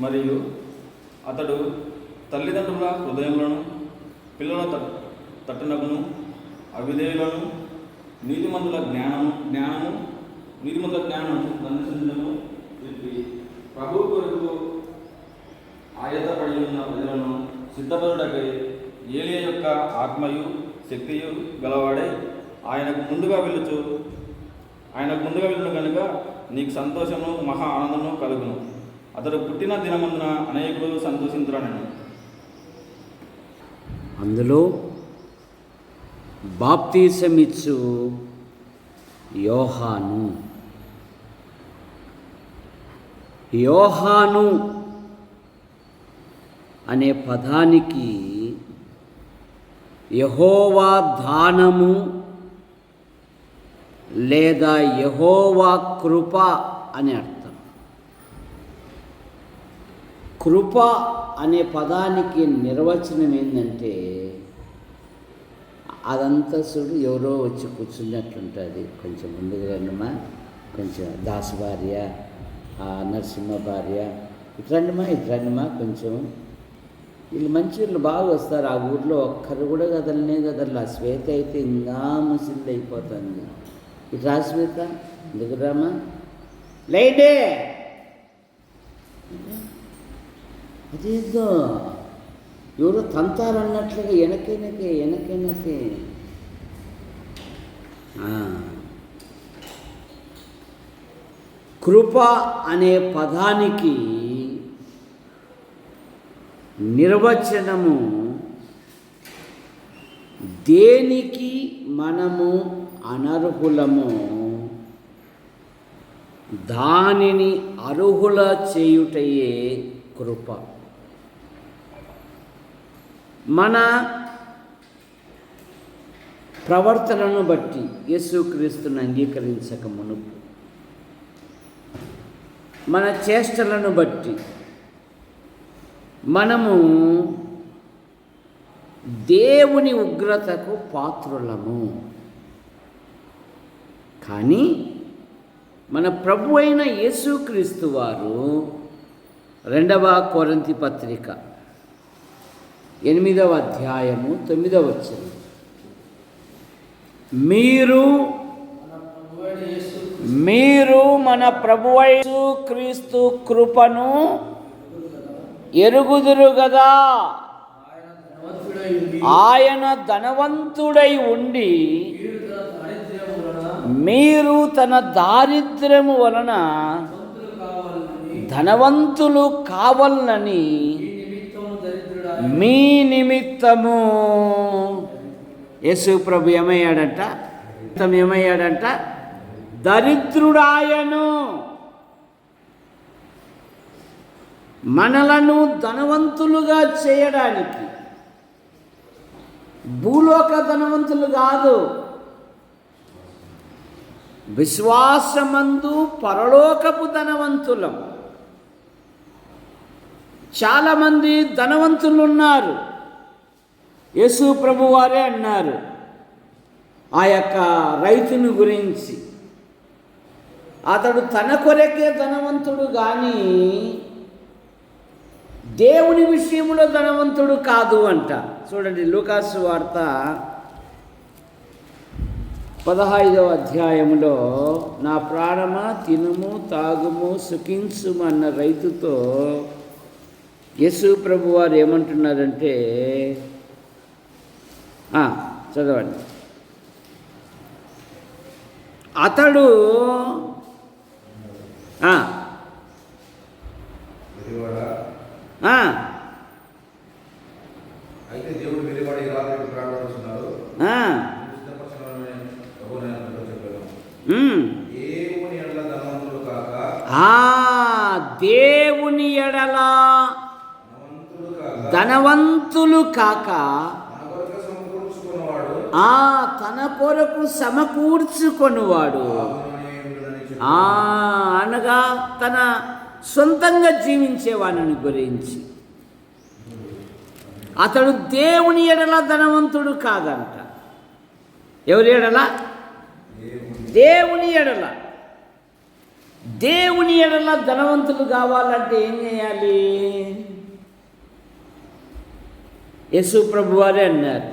మరియు అతడు తల్లిదండ్రుల హృదయములను పిల్లల తట్టునకును అవిధేయులను నీతిమంతుల జ్ఞానము దండించడము చెప్పి ప్రభు కొరకు ఆయతపడి ఉన్న ప్రజలను సిద్ధపడుటకై ఏలియా యొక్క ఆత్మయు శక్తియు గలవాడై ఆయనకు ముందుగా వెళ్ళును కనుక నీకు సంతోషము మహా ఆనందము కలుగును. అతడు పుట్టిన దినమందున అనేకులు సంతోషించురనెను. అందులో బాప్తీసమిచ్చు యోహాను అనే పదానికి యెహోవా దానము లేదా యెహోవా కృప అని అర్థం. కృప అనే పదానికి నిర్వచనం ఏంటంటే అదంతా చూడు ఎవరో వచ్చి కూర్చున్నట్లుంటుంది. కొంచెం ముందుగా రండిమా, కొంచెం దాసు భార్య, నరసింహ భార్య, ఇట్రండిమా కొంచెం. వీళ్ళు మంచి వీళ్ళు బాగా వస్తారు. ఆ ఊర్లో ఒక్కరు కూడా కదలనే కదల. శ్వేత అయితే ఇంకా ముసిల్లు అయిపోతుంది. ఇట్రా శ్వేత, దిగురామా, లైటే అదేదో ఎవరో తంతారన్నట్లుగా వెనకెనకే కృప అనే పదానికి నిర్వచనము దేనికి మనము అనర్హులము దానిని అర్హుల చేయుటయే కృప. మన ప్రవర్తనను బట్టి యేసుక్రీస్తును అంగీకరించక మునుపు, మన చేష్టలను బట్టి మనము దేవుని ఉగ్రతకు పాత్రులము. కానీ మన ప్రభు అయిన యేసుక్రీస్తు వారు 2వ కొరింథీ పత్రిక 8వ అధ్యాయము 9వ వచనం, మీరు మన ప్రభువైన యేసుక్రీస్తు కృపను ఎరుగుదురు గదా. ఆయన ధనవంతుడై ఉండి మీరు తన దారిద్ర్యము వలన ధనవంతులు కావాలని మీ నిమిత్తము యేసు ప్రభు ఏమయ్యాడంట దరిద్రుడాయను. మనలను ధనవంతులుగా చేయడానికి, భూలోక ధనవంతులు కాదు, విశ్వాసమందు పరలోకపు ధనవంతులం. చాలామంది ధనవంతులు ఉన్నారు. యేసు ప్రభు వారే అన్నారు ఆ యొక్క రైతుని గురించి, అతడు తన కొరకే ధనవంతుడు కానీ దేవుని విషయంలో ధనవంతుడు కాదు అంట. చూడండి, లూకాసు వార్త 15వ అధ్యాయంలో నా ప్రాణమా తినుము తాగుము సుఖించుము అన్న రైతుతో యేసు ప్రభు వారు ఏమంటున్నారంటే, చదవండి, అతడు దేవుని ఎడల ధనవంతులు కాక తన కొరకు సమకూర్చుకొనువాడు, అనగా తన సొంతంగా జీవించేవాడిని గురించి. అతడు దేవుని ఎడల ధనవంతుడు కాదంట. ఎవరి ఎడల? దేవుని ఎడల. దేవుని ఎడల ధనవంతులు కావాలంటే ఏం చేయాలి? యేసు ప్రభువారే అన్నారు,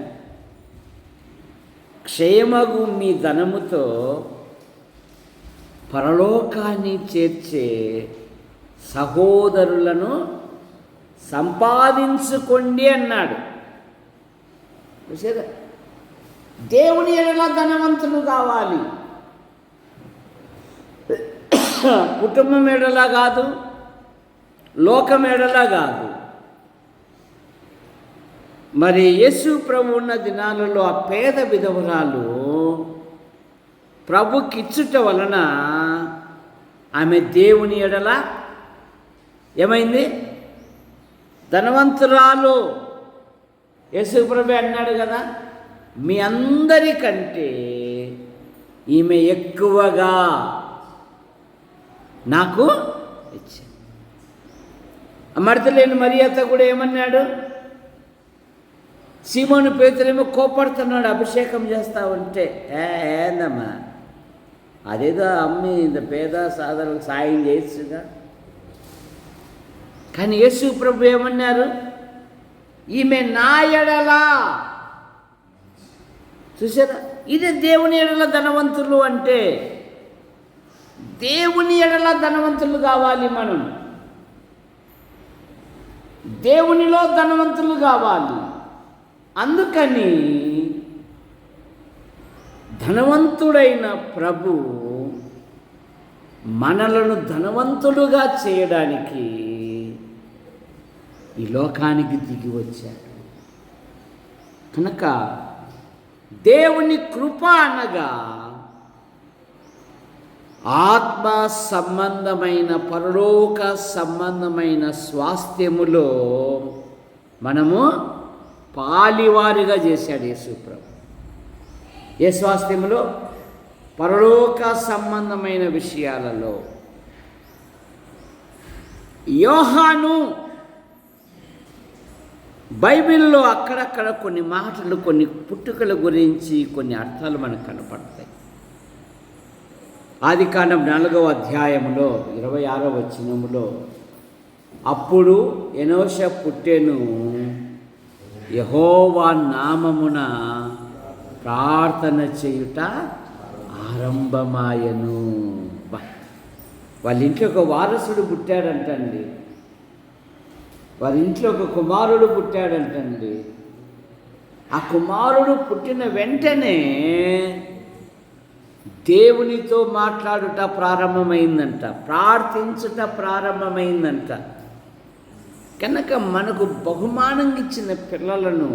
క్షేమగు మీ ధనముతో పరలోకాన్ని చేర్చే సహోదరులను సంపాదించుకోండి అన్నాడు. చూసారా? దేవుని ఎడల ధనవంతులు కావాలి, కుటుంబం ఎడలా కాదు, లోకం ఎడలా కాదు. మరి యేసు ప్రభు ఉన్న దినాలలో ఆ పేద విధవరాలు ప్రభుకిచ్చుట వలన ఆమె దేవుని ఎడల ఏమైంది? ధనవంతురాలు. యేసు ప్రభు అన్నాడు కదా, మీ అందరికంటే ఈమె ఎక్కువగా నాకు ఇచ్చింది. మడతలేని మరియత కూడా ఏమన్నాడు? సీమోను పేతురేమో కోపడుతున్నాడు, అభిషేకం చేస్తా ఉంటే, ఏందమ్మా అదేదో అమ్మి ఇంత పేద సాధనకు సాయం చేయొచ్చుగా. కానీ యేసు ప్రభు ఏమన్నారు? ఈమె నా ఎడలా. చూసారా? ఇదే దేవుని ఎడల ధనవంతులు అంటే. దేవుని ఎడల ధనవంతులు కావాలి మనం, దేవునిలో ధనవంతులు కావాలి. అందుకని ధనవంతుడైన ప్రభు మనలను ధనవంతులుగా చేయడానికి ఈ లోకానికి దిగి వచ్చాడు. కనుక దేవుని కృప అనగా ఆత్మ సంబంధమైన పరలోక సంబంధమైన స్వాస్థ్యములో మనము పాలివారిగా చేశాడు యేసు ప్రభు. ఏ స్వాస్థ్యములో? పరలోక సంబంధమైన విషయాలలో. యోహాను బైబిల్లో అక్కడక్కడ కొన్ని మాటలు, కొన్ని పుట్టుకల గురించి కొన్ని అర్థాలు మనకు కనపడతాయి. ఆదికాండం 4వ అధ్యాయములో 26వ వచనములో, అప్పుడు ఎనోష పుట్టెను, యెహోవా నామమున ప్రార్థన చేయుట ఆరంభమాయను. వాళ్ళ ఇంట్లో ఒక వారసుడు పుట్టాడంటండి, వారి ఇంట్లో ఒక కుమారుడు పుట్టాడంటండి. ఆ కుమారుడు పుట్టిన వెంటనే దేవునితో మాట్లాడుట ప్రారంభమైందంట, ప్రార్థించుట ప్రారంభమైందంట. కనుక మనకు బహుమానంగా ఇచ్చిన పిల్లలను,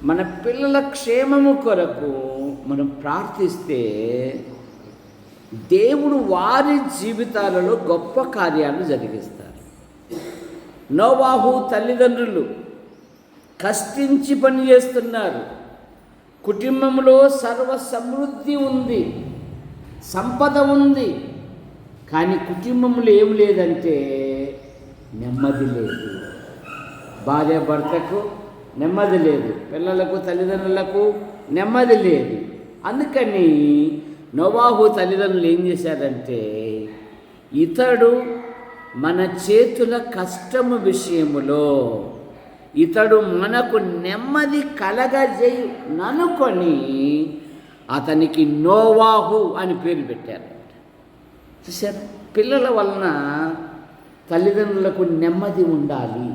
మన పిల్లల క్షేమము కొరకు మనం ప్రార్థిస్తే దేవుడు వారి జీవితాలలో గొప్ప కార్యాలు జరిగిస్తారు. నోవాహు తల్లిదండ్రులు కష్టించి పనిచేస్తున్నారు. కుటుంబంలో సర్వ సమృద్ధి ఉంది, సంపద ఉంది. కానీ కుటుంబంలో ఏం లేదంటే నెమ్మది లేదు. భార్య భర్తకు నెమ్మది లేదు, పిల్లలకు తల్లిదండ్రులకు నెమ్మది లేదు. అందుకని నోవాహు తల్లిదండ్రులు ఏం చేశారంటే, ఇతడు మన చేతుల కష్టము విషయములో ఇతడు మనకు నెమ్మది కలగజేయుననుకొని అతనికి నోవాహు అని పేరు పెట్టారు. చూసారు? పిల్లల వలన తల్లిదండ్రులకు నెమ్మది ఉండాలి.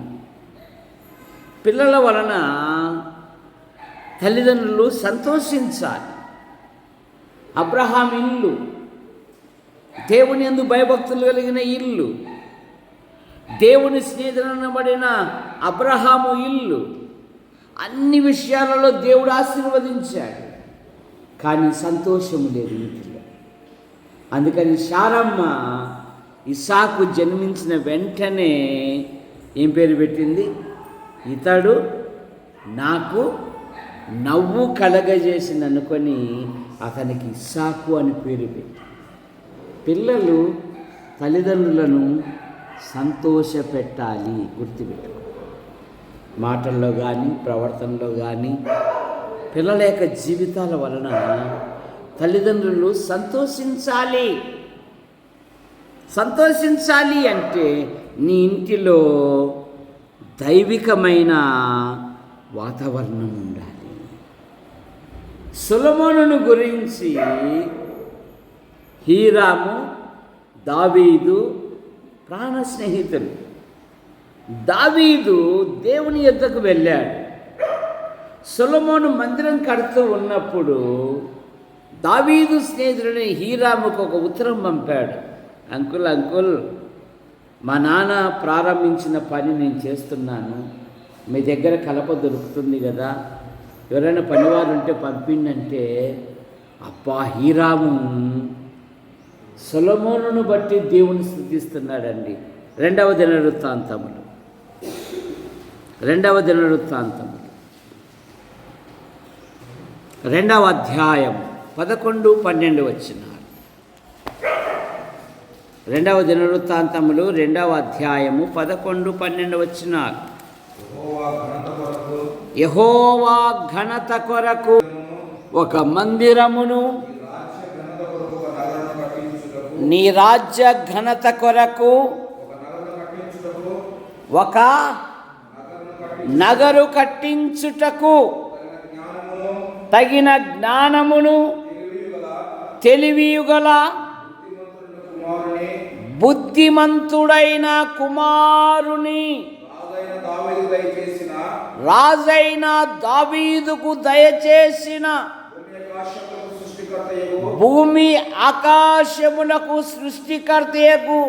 పిల్లల వలన తల్లిదండ్రులు సంతోషించాలి. అబ్రహాం ఇల్లు దేవుని యందు భయభక్తులు కలిగిన ఇల్లు, దేవుని స్నేహితుడనబడిన అబ్రహాము ఇల్లు. అన్ని విషయాలలో దేవుడు ఆశీర్వదించాడు, కానీ సంతోషము లేదు ఇంట్లో. అందుకని శారమ్మ ఇస్సాకు జన్మించిన వెంటనే ఏం పేరు పెట్టింది? ఇతడు నాకు నవ్వు కలగజేసింది అనుకొని అతనికి ఇస్సాకు అని పేరు పెట్టి. పిల్లలు తల్లిదండ్రులను సంతోషపెట్టాలి, గుర్తుపెట్టుకో. మాటల్లో కానీ ప్రవర్తనలో కానీ పిల్లల యొక్క జీవితాల వలన తల్లిదండ్రులు సంతోషించాలి. సంతోషించాలి అంటే నీ ఇంటిలో దైవికమైన వాతావరణం ఉండాలి. సొలొమోనును గురించి హీరాము, దావీదు ప్రాణ స్నేహితులు. దావీదు దేవుని యొద్దకు వెళ్ళాడు. సొలొమోను మందిరం కడుతూ ఉన్నప్పుడు దావీదు స్నేహితుడైన హీరాముకు ఒక ఉత్తరం పంపాడు. అంకుల్, మా నాన్న ప్రారంభించిన పని నేను చేస్తున్నాను, మీ దగ్గర కలప దొరుకుతుంది కదా, ఎవరైనా పనివారు ఉంటే పంపిండంటే, అబ్బా హీరాము సొలొమోనును బట్టి దేవుని స్తుతిస్తున్నాడండి. రెండవ దినవృత్తాంతములు 2వ అధ్యాయం 11-12 వచనాలు. 2వ దినవృత్తాంతములు 2వ అధ్యాయము 11-12 వచనాలు. యెహోవా ఘనత కొరకు ఒక మందిరమును, నీ రాజ్య ఘనత కొరకు ఒక నగరు కట్టించుటకు తగిన జ్ఞానమును, తెలివియుగల బుద్ధిమంతుడైన కుమారుని రాజైన దావీదుకు దయచేసిన భూమి ఆకాశములకు సృష్టికర్తయగు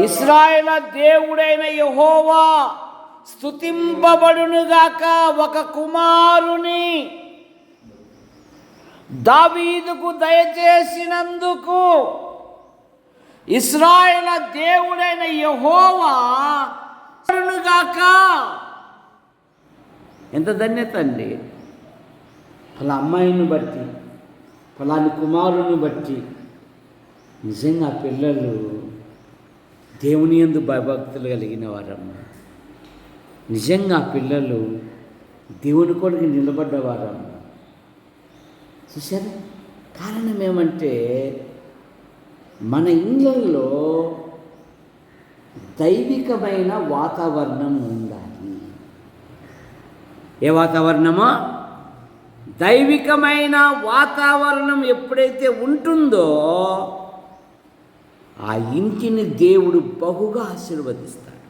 ఇశ్రాయేలు దేవుడైన యెహోవా స్తుతింపబడునుగాక. ఒక కుమారుని దావీదుకు దయచేసినందుకు ఇశ్రాయేలు దేవుడైన యెహోవా గాక. ఎంత ధన్యత అండి! అలా అమ్మాయిని బట్టి, ఫలాని కుమారుని బట్టి నిజంగా పిల్లలు దేవుని యందు భయభక్తులు కలిగిన వారమ్మ. నిజంగా పిల్లలు దేవుని కొరకు నిలబడ్డవారమ్మ. చూసారా? కారణం ఏమంటే మన ఇళ్ళల్లో దైవికమైన వాతావరణం ఉండాలి. ఏ వాతావరణమో? దైవికమైన వాతావరణం ఎప్పుడైతే ఉంటుందో ఆ ఇంటిని దేవుడు బహుగా ఆశీర్వదిస్తాడు.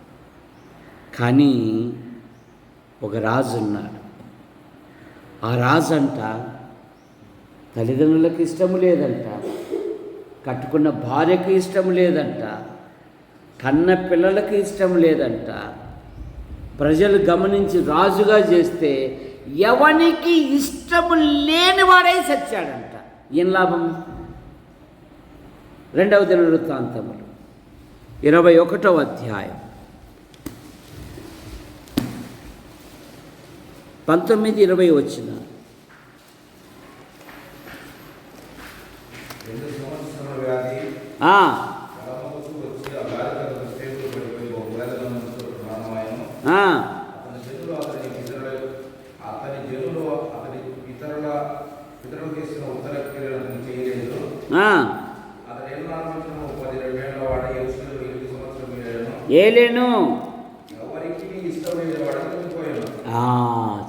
కానీ ఒక రాజు ఉన్నాడు. ఆ రాజు అంట తల్లిదండ్రులకు ఇష్టము లేదంట, కట్టుకున్న భార్యకు ఇష్టం లేదంట, కన్న పిల్లలకు ఇష్టం లేదంట. ప్రజలు గమనించి రాజుగా చేస్తే ఎవనికి ఇష్టము లేనివాడై సచ్చాడంట. ఏం లాభం? 2వ దినవృత్తాంతములు 21వ అధ్యాయం 19-20 వచనాలు. ఏలేను.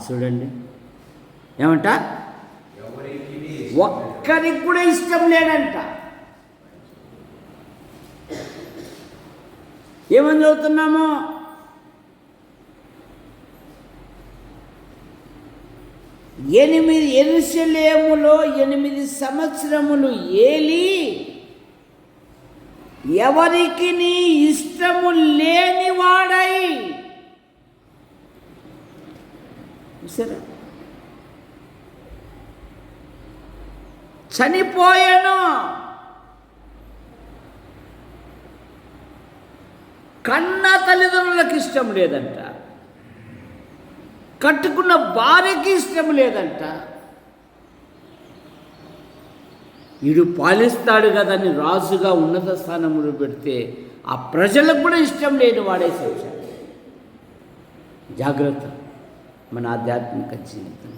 చూడండి ఏమంట, ఒక్కరికి కూడా ఇష్టం లేదంట. ఏమని చదువుతున్నాము? యెరూషలేములో 8 సంవత్సరములు ఏలి ఎవరికి ఇష్టము లేనివాడై సరే చనిపోయాను. కన్న తల్లిదండ్రులకు ఇష్టం లేదంట, కట్టుకున్న భార్యకి ఇష్టం లేదంట. వీడు పాలిస్తాడు కదని రాజుగా ఉన్నత స్థానంలో పెడితే ఆ ప్రజలకు కూడా ఇష్టం లేని వాడే వచ్చాడు. జాగ్రత్త మన ఆధ్యాత్మిక జీవితం.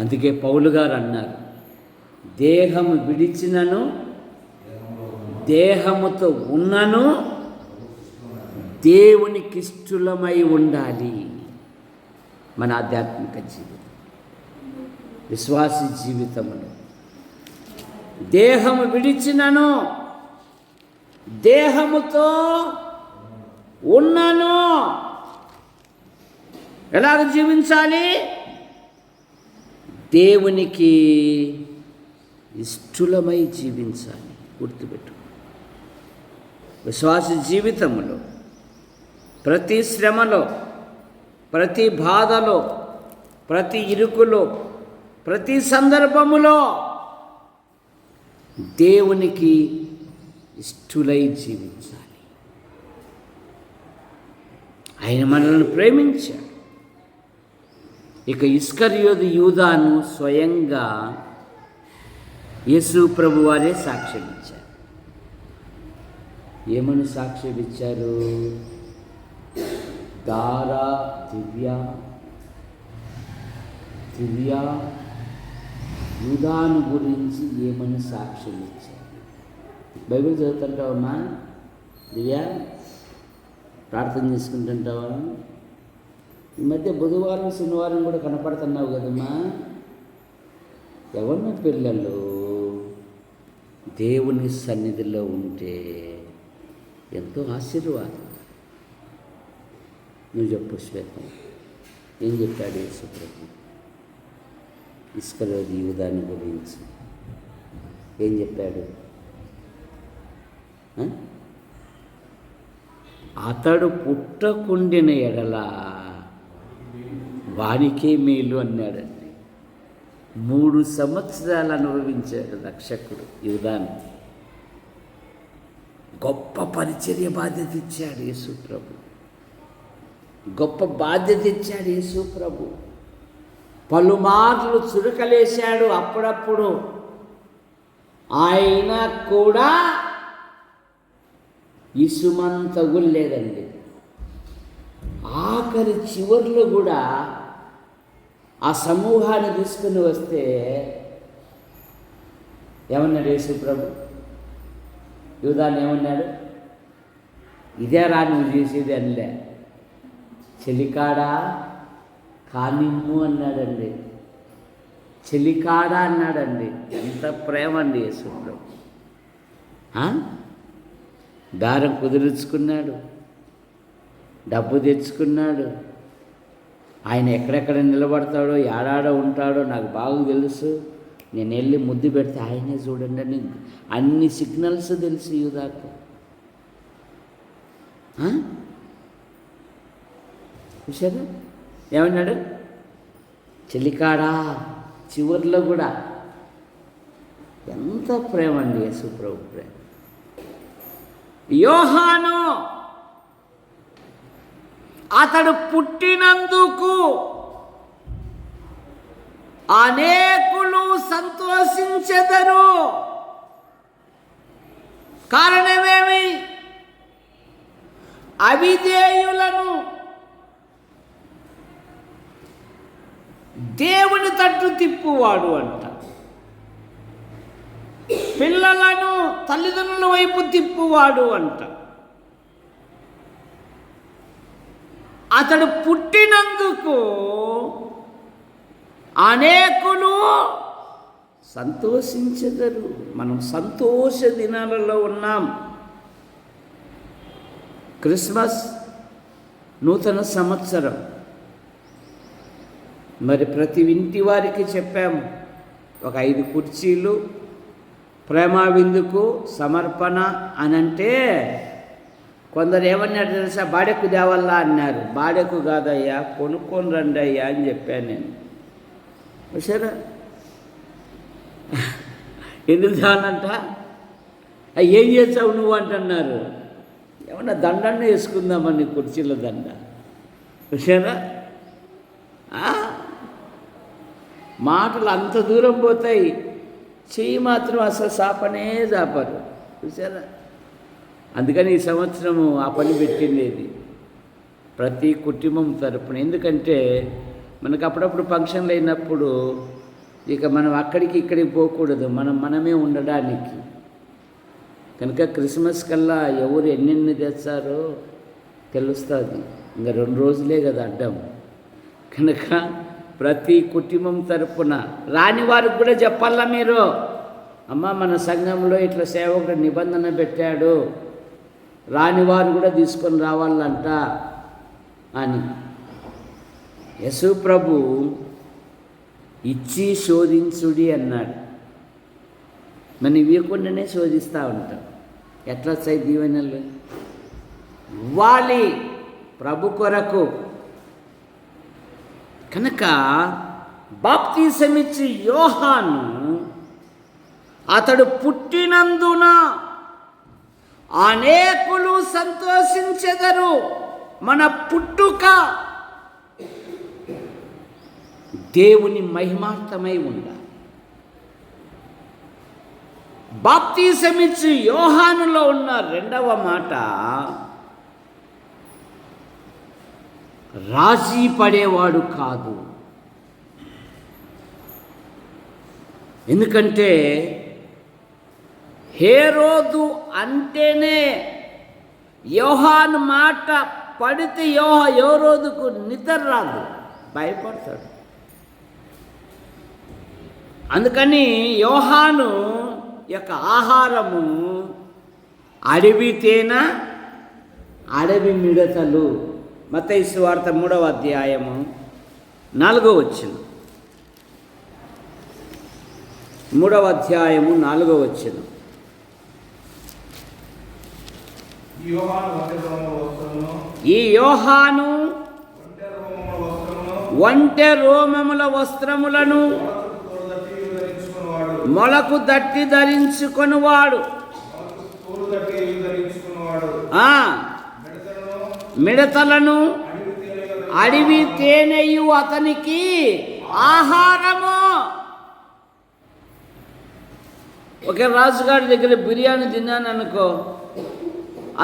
అందుకే పౌలు గారు అన్నారు, దేహం విడిచినను దేహముతో ఉన్నను దేవునికి ఇష్టలమై ఉండాలి. మన ఆధ్యాత్మిక జీవితం, విశ్వాసీ జీవితములో దేహము విడిచినను దేహముతో ఉన్నను. ఎలాగ జీవించాలి? దేవునికి ఇష్టలమై జీవించాలి. గుర్తుపెట్టు. విశ్వాస జీవితంలో ప్రతి శ్రమలో, ప్రతి బాధలో, ప్రతి ఇరుకులో, ప్రతి సందర్భములో దేవునికి ఇష్టలై జీవించాలి. ఆయన మనల్ని ప్రేమించాడు. ఇక ఇస్కరియోతు యూదాను స్వయంగా యేసు ప్రభువారే సాక్ష్యం ఇచ్చారు. ఏమని సాక్ష్యం ఇచ్చారు? దారా దివ్య యూదాను గురించి ఏమని సాక్ష్యం ఇచ్చారు? బైబిల్ చదువుతుంటావమ్మా? దివ్య ప్రార్థన చేసుకుంటుంటావా? ఈ మధ్య బుధవారం శనివారం కూడా కనపడుతున్నావు కదమ్మా. ఎవరిన పిల్లలు దేవుని సన్నిధిలో ఉంటే ఎంతో ఆశీర్వాదం. నువ్వు చెప్పు శ్వేతం, ఏం చెప్పాడు యేసు ప్రభు ఇస్కరియోతు యూదాని గురించి? ఏం చెప్పాడు? అతడు పుట్టకుండిన ఎడల వానికే మేలు అన్నాడండి. 3 సంవత్సరాలు అనుభవించాడు రక్షకుడు యూదాను. గొప్ప పరిచర్య బాధ్యత ఇచ్చాడు యేసు ప్రభు. గొప్ప బాధ్యత ఇచ్చాడు యేసు ప్రభు. పలుమార్లు చురకలేశాడు. అప్పుడప్పుడు ఆయన కూడా ఇసుమంత గుల్లేదండి. ఆఖరి చివర్లో కూడా ఆ సమూహాన్ని తీసుకుని వస్తే ఏమన్నాడు యేసు ప్రభు? యూదాన్ని ఏమన్నాడు? ఇదేరా నువ్వు చేసేది అనలే, చెలికాడా కానిమ్ము అన్నాడండి. చెలికాడా అన్నాడండి. ఎంత ప్రేమ అండి యేసు ప్రభు. దారం కుదుర్చుకున్నాడు, డబ్బు తెచ్చుకున్నాడు. ఆయన ఎక్కడెక్కడ నిలబడతాడో, ఏడాడో ఉంటాడో నాకు బాగా తెలుసు. నేను వెళ్ళి ముద్దు పెడితే ఆయనే చూడండి అని అన్ని సిగ్నల్స్ తెలుసు యూదాకు. చూసారా ఏమన్నాడు? చెలికాడా. చివర్లో కూడా ఎంత ప్రేమ అండి యేసు ప్రభు ప్రేమ. యోహాను అతడు పుట్టినందుకు అనేకులు సంతోషించెదరు. కారణమేమి? అవిధేయులను దేవుని తట్టు తిప్పువాడు అంట. పిల్లలను తల్లిదండ్రుల వైపు తిప్పువాడు అంట. అతడు పుట్టినందుకు అనేకులు సంతోషించెదరు. మనం సంతోష దినాలలో ఉన్నాం. క్రిస్మస్, నూతన సంవత్సరం. మరి ప్రతి ఇంటి వారికి చెప్పాము, ఒక 5 కుర్చీలు, ప్రేమ విందుకు సమర్పణ అని. అంటే కొందరు ఏమన్నారు తెలుసా? బాడెక్కు దేవల్లా అన్నారు. బాడెక్కు కాదయ్యా, కొనుక్కొని రండి అయ్యా అని చెప్పాను నేను. సరే ఎందుకు దానంట? ఏం చేసావు నువ్వు అంటున్నారు. ఏమన్నా దండన్న వేసుకుందామని కుర్చీల దండ. చూసారా? మాటలు అంత దూరం పోతాయి, చెయ్యి మాత్రం అసలు సాపనే చాపరు. చూసారా? అందుకని ఈ సంవత్సరము ఆ పని పెట్టిండేది ప్రతి కుటుంబం తరపున. ఎందుకంటే మనకు అప్పుడప్పుడు ఫంక్షన్లు అయినప్పుడు ఇక మనం అక్కడికి ఇక్కడికి పోకూడదు, మనమే ఉండడానికి. కనుక క్రిస్మస్ కల్లా ఎవరు ఎన్నెన్ని తెచ్చారో తెలుస్తుంది. ఇంకా 2 రోజులే కదా అడ్డం. కనుక ప్రతి కుటుంబం తరపున రాని వారికి కూడా చెప్పాలా మీరు, అమ్మ మన సంఘంలో ఇట్లా సేవకుడు నిబంధన పెట్టాడు, రాని వారు కూడా తీసుకొని రావాలంట అని. యేసు ప్రభు ఇచ్చి శోధించుడి అన్నాడు. మనం ఇవ్వకుండానే శోధిస్తూ ఉంటాం. ఎట్లా వచ్చాయి దీవెనలు? ఇవ్వాలి ప్రభు కొరకు. కనుక బాప్తిసమిచ్చి యోహాను అతడు పుట్టినందున అనేకులు సంతోషించెదరు. మన పుట్టుక దేవుని మహిమార్థమై ఉండాలి. బాప్తిసమిచ్చి యోహానులో ఉన్న 2వ మాట, రాజీ పడేవాడు కాదు. ఎందుకంటే హేరోదు అంటేనే యోహాను మాట పడితే హేరోదుకు నిద్ర రాదు, భయపడతాడు. అందుకని యోహాను యొక్క ఆహారము అడవి తేనె, అడవి మిడతలు. మత్తయి సువార్త 3వ అధ్యాయము 4వ వచనం. 3వ అధ్యాయము 4వ వచనం. ఈ యోహాను ఒంటె రోమముల వస్త్రములను మొలకు దట్టి ధరించుకొనివాడు, మిడతలను అడవి తేనెయు అతనికి ఆహారము. ఒకే రాజుగారి దగ్గర బిర్యానీ తిన్నాను అనుకో,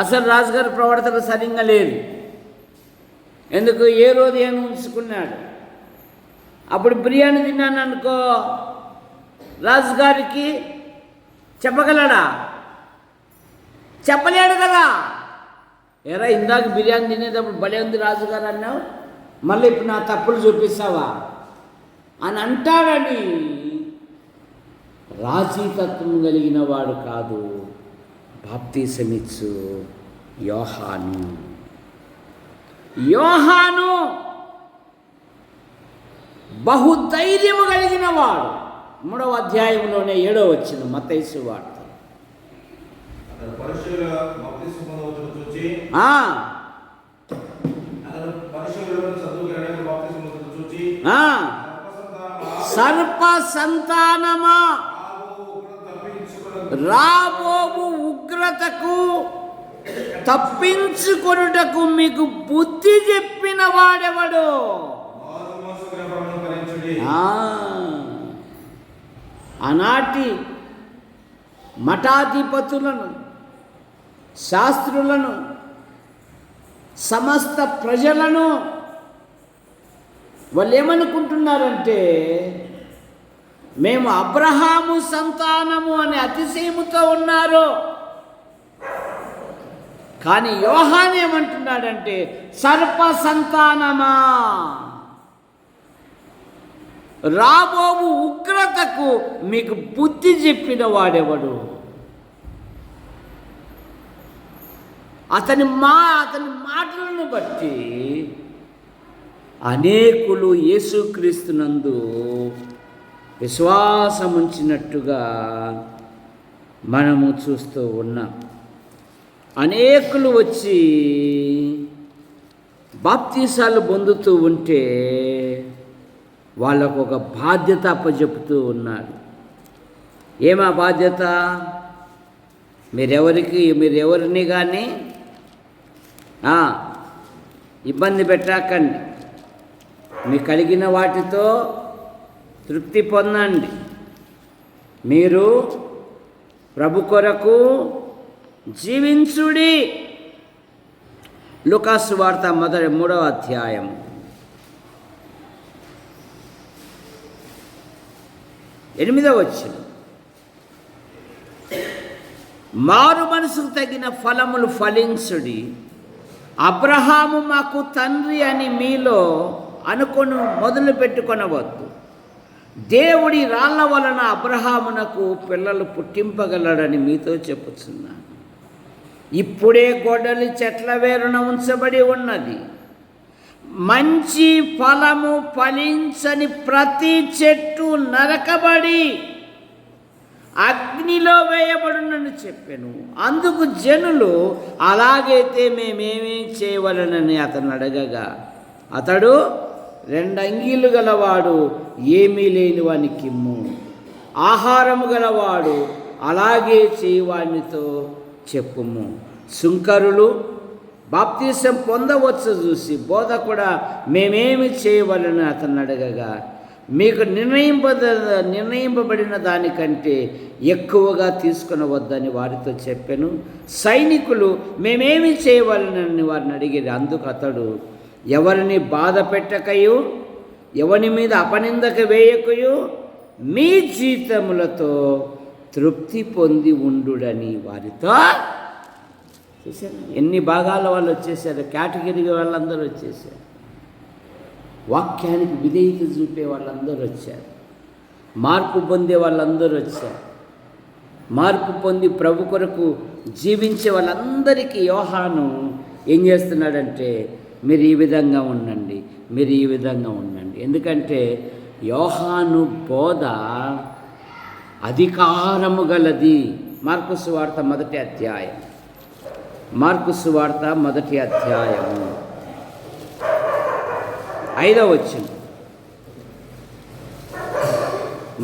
అసలు రాజుగారి ప్రవర్తన సరిగ్గా లేదు. ఎందుకు? ఏ రోజు ఏం ఉంచుకున్నాడు. అప్పుడు బిర్యానీ తిన్నాను అనుకో, రాజుగారికి చెప్పగలడా? చెప్పలేడు కదా. ఎరా ఇందాక బిర్యానీ తినేటప్పుడు భలే ఉంది రాజుగారు అన్నావు, మళ్ళీ ఇప్పుడు నా తప్పులు చూపిస్తావా అని అంటాడని రాజీతత్వం కలిగిన వాడు కాదు బాప్తిసమిచ్చు యోహాను. యోహాను బహుధైర్యము కలిగిన వాడు. 3వ అధ్యాయంలోనే 7వ వచనం మత్తయి సువార్త. సర్ప సంతానమా, రాబోవు ఉగ్రతకు తప్పించుకొనుటకు మీకు బుద్ధి చెప్పిన వాడెవడు? ఆనాటి మఠాధిపతులను, శాస్త్రులను, సమస్త ప్రజలను వాళ్ళు ఏమనుకుంటున్నారంటే మేము అబ్రహాము సంతానము అనే అతిశయముతో ఉన్నారు. కానీ యోహాను ఏమంటున్నాడంటే సర్ప సంతానమా, రాబోవు ఉగ్రతకు మీకు బుద్ధి చెప్పిన వాడెవడు? అతని మాటలను బట్టి అనేకులు యేసుక్రీస్తునందు విశ్వాసముంచినట్టుగా మనము చూస్తూ ఉన్నాం. అనేకులు వచ్చి బాప్తీసాలు పొందుతూ ఉంటే వాళ్ళకు ఒక బాధ్యత అప్పచెపుతూ ఉన్నారు. ఏమా బాధ్యత? మీరెవరిని కానీ ఇబ్బంది పెట్టకండి, మీకు కలిగిన వాటితో తృప్తి పొందండి, మీరు ప్రభు కొరకు జీవించుడి. లూకాసు వార్త 3వ అధ్యాయం 8వ వచనం. మారు మనసుకు తగిన ఫలములు ఫలించుడి. అబ్రహాము మాకు తండ్రి అని మీలో అనుకొని మొదలు పెట్టుకొనవద్దు. దేవుడి రాళ్ల వలన అబ్రహామునకు పిల్లలు పుట్టింపగలడని మీతో చెప్పుచున్నాను. ఇప్పుడే గొడ్డలి చెట్ల వేరున ఉంచబడి ఉన్నది. మంచి ఫలము ఫలించని ప్రతి చెట్టు నరకబడి అగ్నిలో వేయబడునని చెప్పాను. అందుకు జనులు, అలాగైతే మేమేమీ చేయవలనని అతను అడగగా, అతడు, 2 అంగీలు గలవాడు ఏమీ లేని వానికి ఇమ్ము, ఆహారము గలవాడు అలాగే చేయవానితో చెప్పుము. సుంకరులు బాప్తీసం పొందవచ్చు చూసి, బోధకుడా మేమేమి చేయవలని అతను అడగగా, మీకు నిర్ణయింపబడిన దానికంటే ఎక్కువగా తీసుకొనవద్దని వారితో చెప్పాను. సైనికులు మేమేమి చేయవలనని వారిని అడిగారు. అందుకు అతడు, ఎవరిని బాధ పెట్టకయు ఎవరి మీద అపనిందక వేయకయు మీ జీతములతో తృప్తి పొంది ఉండుడని వారితో. చూశారు ఎన్ని భాగాల వాళ్ళు వచ్చేసారు, కేటగిరీ వాళ్ళందరూ వచ్చేసారు, వాక్యానికి విధేయత చూపే వాళ్ళందరూ వచ్చారు, మార్పు పొందే వాళ్ళందరూ వచ్చారు, మార్పు పొంది ప్రభు కొరకు జీవించే వాళ్ళందరికీ యోహాను ఏం చేస్తున్నాడంటే, మీరు ఈ విధంగా ఉండండి, మీరు ఈ విధంగా ఉండండి. ఎందుకంటే యోహాను బోధ అధికారము గలది. మార్కు సువార్త 1వ అధ్యాయం, మార్కు సువార్త 1వ అధ్యాయము 5వ వచనం,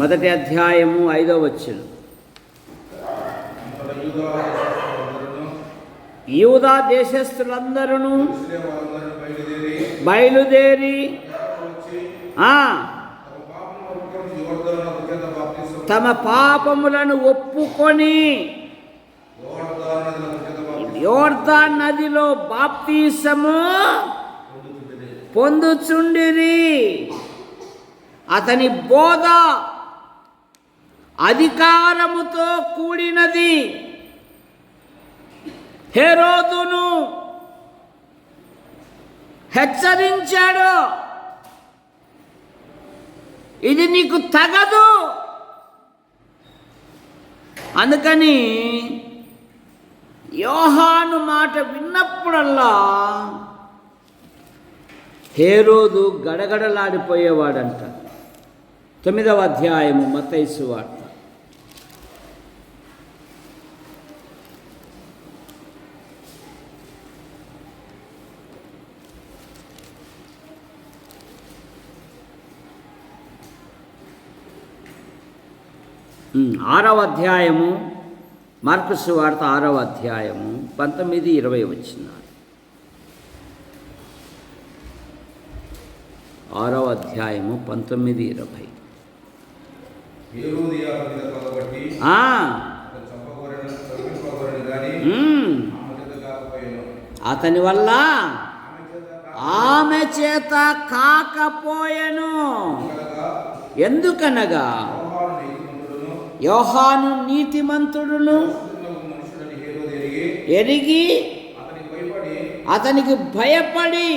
1వ అధ్యాయము 5వ వచనం. యూదా దేశస్థులందరూ బయలుదేరి తమ పాపములను ఒప్పుకొని యోర్దాను నదిలో బాప్తీసము పొందుచుండిరి. అతని బోధ అధికారముతో కూడినది. హేరోదును హెచ్చరించాడు, ఇది నీకు తగదు. అందుకని యోహాను మాట విన్నప్పుడల్లా హేరోదు గడగడలాడిపోయేవాడంట. 9వ అధ్యాయము మత్తయి సువార్త. ఆరవ అధ్యాయము, మార్కు సువార్త 6వ అధ్యాయము 19-20 వచనాలు. 6వ అధ్యాయము 19-20. అతని వల్ల ఆమె చేత కాకపోయెను. ఎందుకనగా యోహాను నీతిమంతుడును ఎరిగి అతనికి భయపడి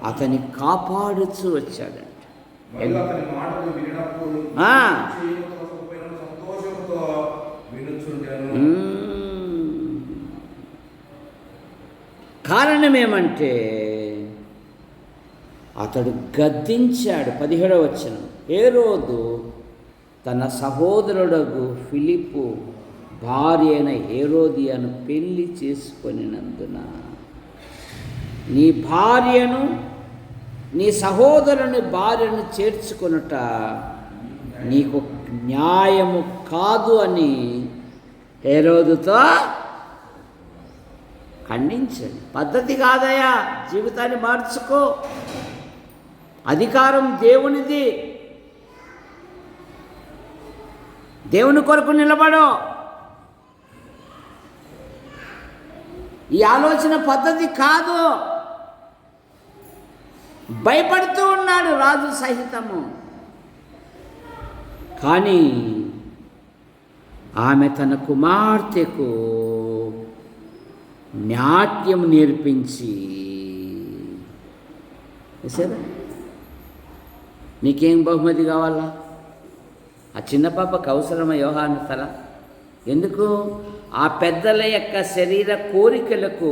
అతని కాపాడుచు వచ్చాడంట. కారణం ఏమంటే అతడు గద్దించాడు. 17వ వచనం. హేరోదు తన సహోదరుడగు ఫిలిప్పు భార్య అయిన హేరోదియను పెళ్లి చేసుకొనినందున నీ భార్యను, నీ సహోదరుని భార్యను చేర్చుకొనుట నీకు న్యాయము కాదు అని హేరోదుతో ఖండించండి. పద్ధతి కాదయా, జీవితాన్ని మార్చుకో, అధికారం దేవునిది, దేవుని కొరకు నిలబడు. ఈ ఆలోచన పద్ధతి కాదు. భయపడుతూ ఉన్నాడు రాజు సహితము. కానీ ఆమె తన కుమార్తెకు నాట్యం నేర్పించి, సరే నీకేం బహుమతి కావాలా? ఆ చిన్న పాపకు అవసరమా యోహాను తల? ఎందుకు? ఆ పెద్దల యొక్క శరీర కోరికలకు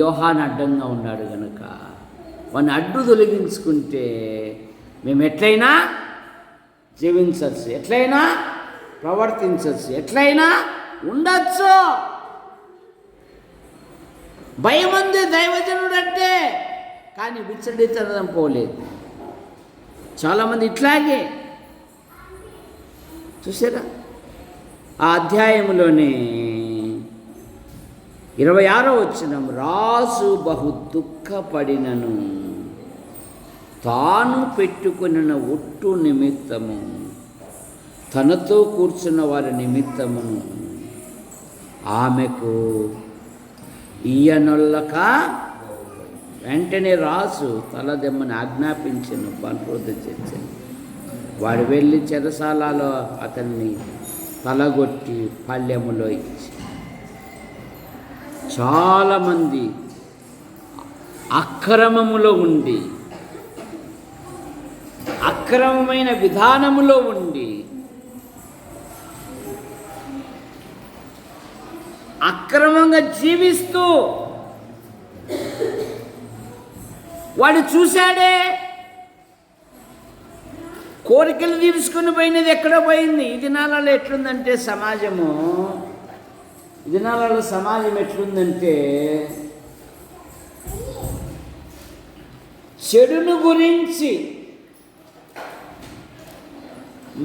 యోహాను అడ్డంగా ఉన్నాడు కనుక వాడిని అడ్డు తొలగించుకుంటే మేము ఎట్లయినా జీవించవచ్చు, ఎట్లయినా ప్రవర్తించవచ్చు, ఎట్లయినా ఉండొచ్చు. భయం ఉంది దైవజనుడు అంటే, కానీ విచ్చడితనం పోలేదు. చాలామంది ఇట్లాగే చూసారా? ఆ అధ్యాయంలోనే 26వ వచనం, రాజు బహు దుఃఖపడినను తాను పెట్టుకున్న ఒట్టు నిమిత్తము తనతో కూర్చున్న వారి నిమిత్తమును ఆమెకు ఈయనొల్లక వెంటనే రాజు తలదెమ్మని ఆజ్ఞాపించను, బలప్రద చేశాను. వాడు వెళ్ళి చెరసాలలో అతన్ని తలగొట్టి పళ్ళెములో ఇచ్చి, చాలామంది అక్రమములో ఉండి, అక్రమమైన విధానములో ఉండి, అక్రమంగా జీవిస్తూ వాడు చూశాడే, కోరికలు తీర్చుకొని పోయినది ఎక్కడో పోయింది. ఈ దినాలలో ఎట్లుందంటే సమాజము, ఈ దినాలలో సమాజం ఎట్లుందంటే చెడును గురించి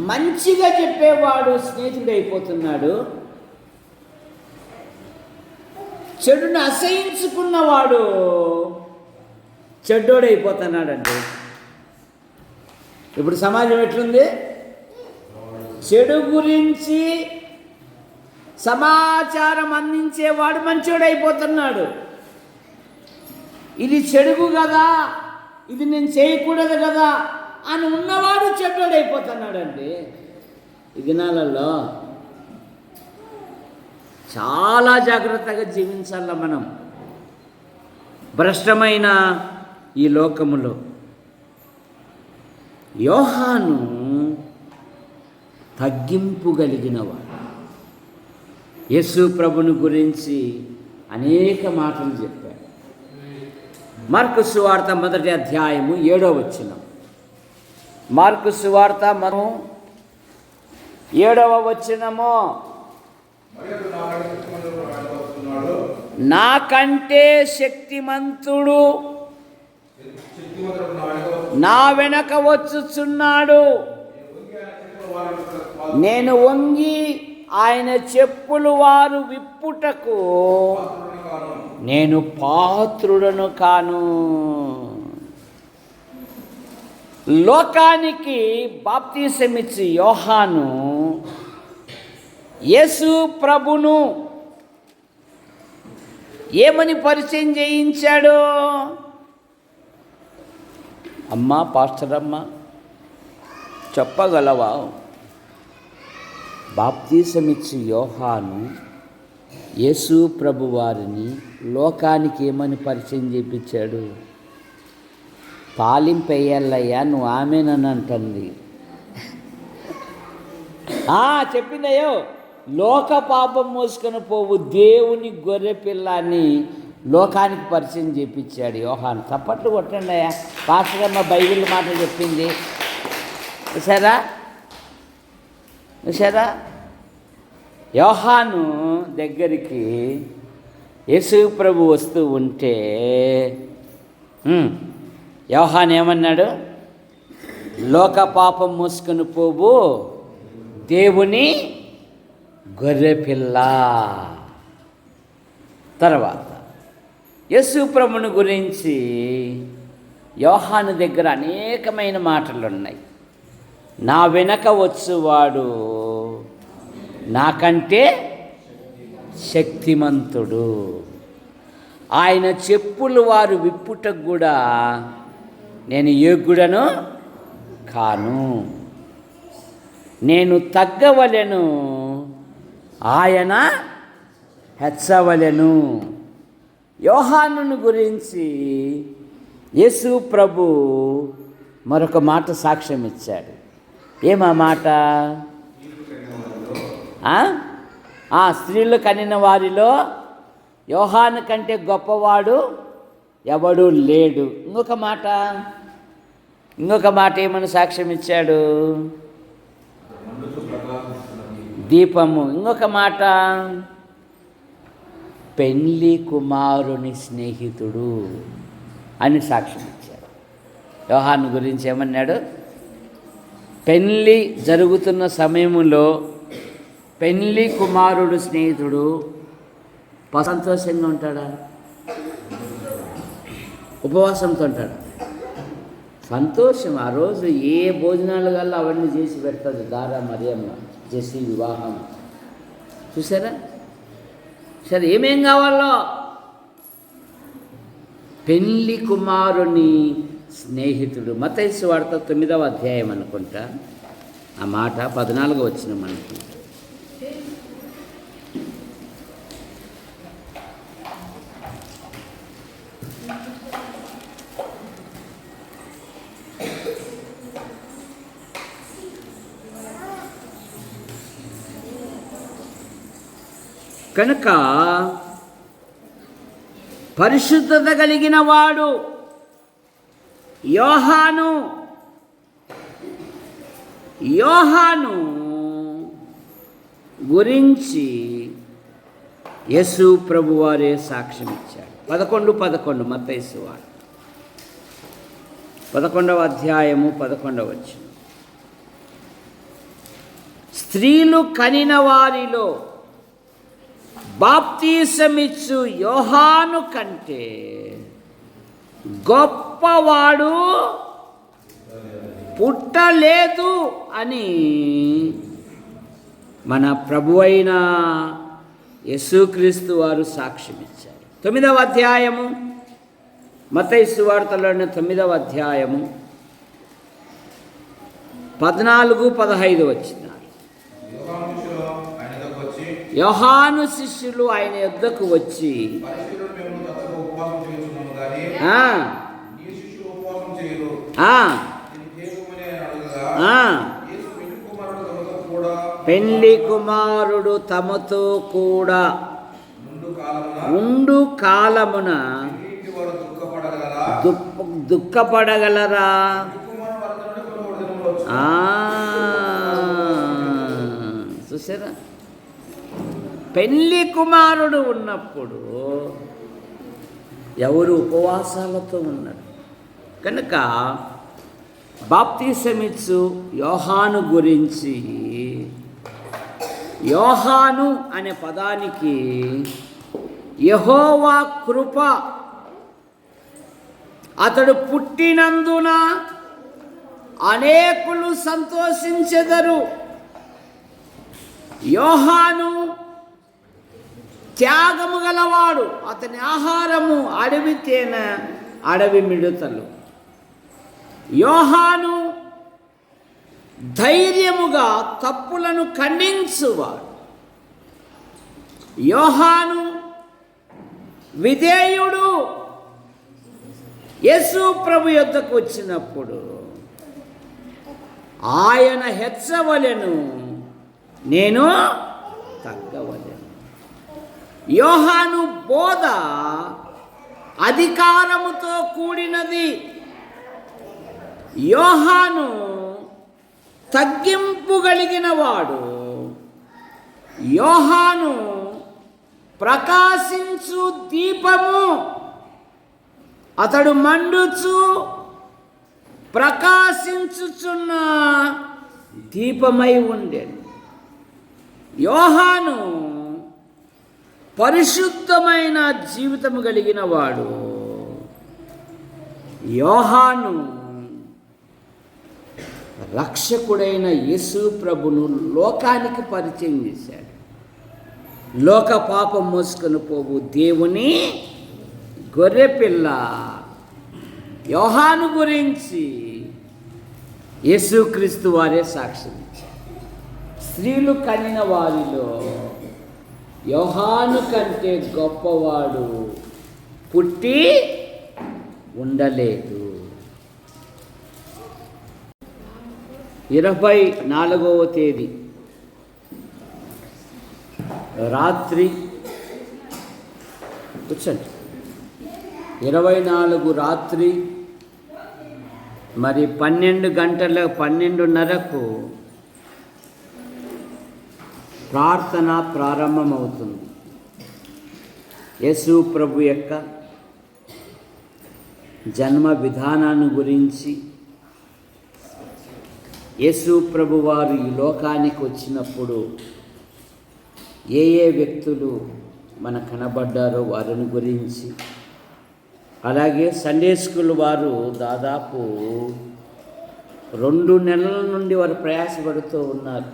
మంచిగా చెప్పేవాడు స్నేహితుడైపోతున్నాడు, చెడును అసహించుకున్నవాడు చెడ్డోడైపోతున్నాడండి. ఇప్పుడు సమాజం ఎట్లుంది? చెడు గురించి సమాచారం అందించేవాడు మంచోడైపోతున్నాడు. ఇది చెడుగు కదా, ఇది నేను చేయకూడదు కదా అని ఉన్నవాడు చెడ్డోడైపోతున్నాడండి. ఈ దినాలలో చాలా జాగ్రత్తగా జీవించాల మనం. భ్రష్టమైన ఈ లోకములో యోహాను తగ్గింపు కలిగినవాడు. యేసు ప్రభుని గురించి అనేక మాటలు చెప్పాడు. మార్కు సువార్త 1వ అధ్యాయము 7వ వచనం. మార్కు సువార్త 7వ వచనము, నాకంటే శక్తిమంతుడు నా వెనక వచ్చుచున్నాడు, నేను వంగి ఆయన చెప్పులు వారు విప్పుటకు నేను పాత్రుడను కాను. లోకానికి బాప్తిసమిచ్చి యోహాను యేసు ప్రభును ఏమని పరిచయం చేయించాడు? అమ్మా పాస్టర్ అమ్మ చెప్పగలవా? బాప్తిసమిచ్చి యోహాను యేసు ప్రభు వారిని లోకానికి ఏమని పరిచయం చేయించాడు? తాలింపెయ్యాలయ్యా, నువ్వు ఆమెనని అంటుంది. చెప్పిందయ్యో, లోక పాపం మోసుకొని పోవు దేవుని గొర్రె పిల్లాన్ని లోకానికి పరిచయం చేయించాడు యోహాను. తప్పట్లు కొట్టండి అయ్యా, పాస్టర్మ్మ బైబిల్ మాట చెప్పింది. చూసారా? యోహాను దగ్గరికి యేసు ప్రభు వస్తూ ఉంటే యోహాను ఏమన్నాడు? లోక పాపం మోసుకొని పోవు దేవుని గొర్రెపిల్ల. తర్వాత యేసు ప్రభుని గురించి యోహాను దగ్గర అనేకమైన మాటలు ఉన్నాయి. నా వెనక వచ్చువాడు నాకంటే శక్తిమంతుడు, ఆయన చెప్పులు వారు విప్పుటకు కూడా నేను యోగ్యుడను కాను, నేను తగ్గవలెను ఆయన హెచ్చవలెను. యోహానును గురించి యేసు ప్రభు మరొక మాట సాక్ష్యం ఇచ్చాడు. ఏమా మాట? స్త్రీలు కనిన వారిలో యోహాను కంటే గొప్పవాడు ఎవడు లేడు. ఇంకొక మాట ఏమని సాక్ష్యం ఇచ్చాడు? దీపము. ఇంకొక మాట, పెళ్లి కుమారుని స్నేహితుడు అని సాక్ష్యం ఇచ్చాడు. యోహాను గురించి ఏమన్నాడు? పెళ్లి జరుగుతున్న సమయంలో పెళ్లి కుమారుడు స్నేహితుడు సంతోషంగా ఉంటాడా? ఉపవాసంతో ఉంటాడా? సంతోషం. ఆ రోజు ఏ భోజనాలు కల్లా అవన్నీ చేసి పెడతాడు దారా మరియమ్మ చేసి వివాహం. చూసారా? సరే, ఏమేం కావాలో పెళ్లి కుమారుని స్నేహితుడు. మత్తయి సువార్త 9వ అధ్యాయం అనుకుంటా, ఆ మాట 14వ వచనం మనకి. కనుక పరిశుద్ధత కలిగిన వాడు యోహాను గురించి యేసు ప్రభువారే సాక్ష్యం ఇచ్చాడు. 11:11 మత్తయి సువార్త 11వ అధ్యాయము 11వ వచనం. స్త్రీలు కనిన వారిలో బాప్తీసమిచ్చు యోహాను కంటే గొప్పవాడు పుట్టలేదు అని మన ప్రభువైన యేసుక్రీస్తు వారు సాక్ష్యం ఇచ్చారు. 9వ అధ్యాయము మత్తయి సువార్తలోని 9వ అధ్యాయము 14-15 వచ్చినారు. యోహాను శిష్యులు ఆయన యొద్దకు వచ్చి, పెళ్లి కుమారుడు తమతో కూడా ఉండు కాలమున దుఃఖపడగలరా? చూసారా? పెళ్లి కుమారుడు ఉన్నప్పుడు ఎవరు ఉపవాసాలతో ఉన్నారు. కనుక బాప్తీసమిచ్చు యోహాను గురించి, యోహాను అనే పదానికి యెహోవా కృప, అతడు పుట్టినందున అనేకులు సంతోషించెదరు. యోహాను త్యాగము గలవాడు, అతని ఆహారము అడవి తేనె, అడవి మిడతలు. యోహాను ధైర్యముగా తప్పులను ఖండించువాడు. యోహాను విధేయుడు. యేసు ప్రభు యొద్దకు వచ్చినప్పుడు ఆయన హెచ్చవలెను, నేను తగ్గవలెను. యోహాను బోధ అధికారముతో కూడినది. యోహాను తగ్గింపు కలిగిన వాడు. యోహాను ప్రకాశించు దీపము. అతడు మండుచు ప్రకాశించుచున్న దీపమై ఉండెను. యోహాను పరిశుద్ధమైన జీవితము కలిగిన వాడు. యోహాను రక్షకుడైన యేసు ప్రభును లోకానికి పరిచయం చేశాడు. లోక పాపం మోసుకొని పోవు దేవుని గొర్రెపిల్ల. యోహాను గురించి యేసుక్రీస్తు వారే సాక్ష్యం ఇచ్చారు. స్త్రీలు కనిన వారిలో యోహాను కంటే గొప్పవాడు పుట్టి ఉండలేదు. 24వ తేదీ రాత్రి కూర్చోండి. 24 రాత్రి మరి 12:30కు ప్రార్థన ప్రారంభమవుతుంది. యేసు ప్రభు యొక్క జన్మ విధానాన్ని గురించి, యేసు ప్రభు వారు ఈ లోకానికి వచ్చినప్పుడు ఏ వ్యక్తులు మన కనబడ్డారో వారిని గురించి, అలాగే సండే స్కూల్ వారు దాదాపు 2 నెలల నుండి వారు ప్రయాసపడుతూ ఉన్నారు.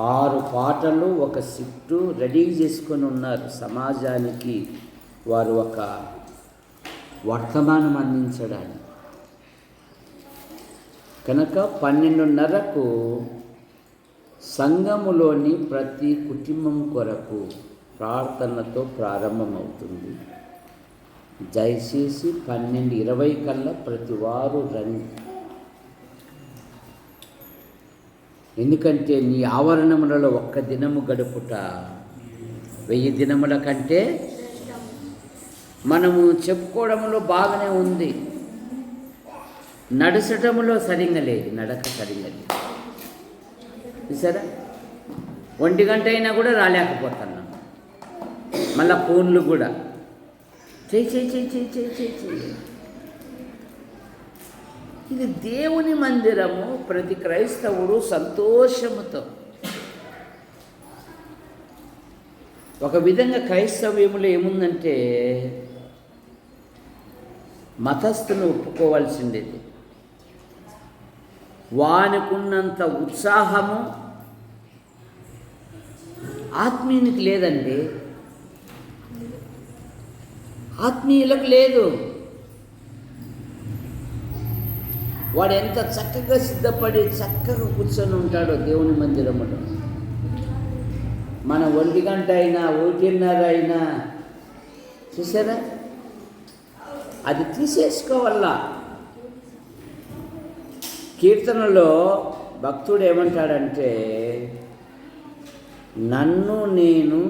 6 పాటలు, ఒక షిఫ్ట్ రెడీ చేసుకొని ఉన్నారు. సమాజానికి వారు ఒక వర్తమానం అందించడానికి. కనుక 12:30కు సంఘములోని ప్రతి కుటుంబం కొరకు ప్రార్థనతో ప్రారంభమవుతుంది. దయచేసి 12:20 కల్లా ప్రతి వారు రండి. ఎందుకంటే నీ ఆవరణములలో ఒక్క దినము గడుపుట 1000 దినముల కంటే, మనము చెప్పుకోవడంలో బాగానే ఉంది, నడచటంలో సరిగ్గా లేదు, నడక సరిగ్గా లేదు. చూసారా, 1 గంట అయినా కూడా రాలేకపోతున్నాం. మళ్ళా ఫోన్లు కూడా చెయ్యి. ఇది దేవుని మందిరము. ప్రతి క్రైస్తవుడు సంతోషముతో, ఒక విధంగా క్రైస్తవ్యములో ఏముందంటే మతస్థును ఒప్పుకోవాల్సిండేది. వానికున్నంత ఉత్సాహము ఆత్మీయునికి లేదండి, ఆత్మీయులకు లేదు. వాడు ఎంత చక్కగా సిద్ధపడి చక్కగా కూర్చొని ఉంటాడో దేవుని మందిరములో. మన 1 గంట అయినా 1:30 అయినా చూసారా, అది తీసేసుకోవాలా. కీర్తనలో భక్తుడు ఏమంటాడంటే, నన్ను నేను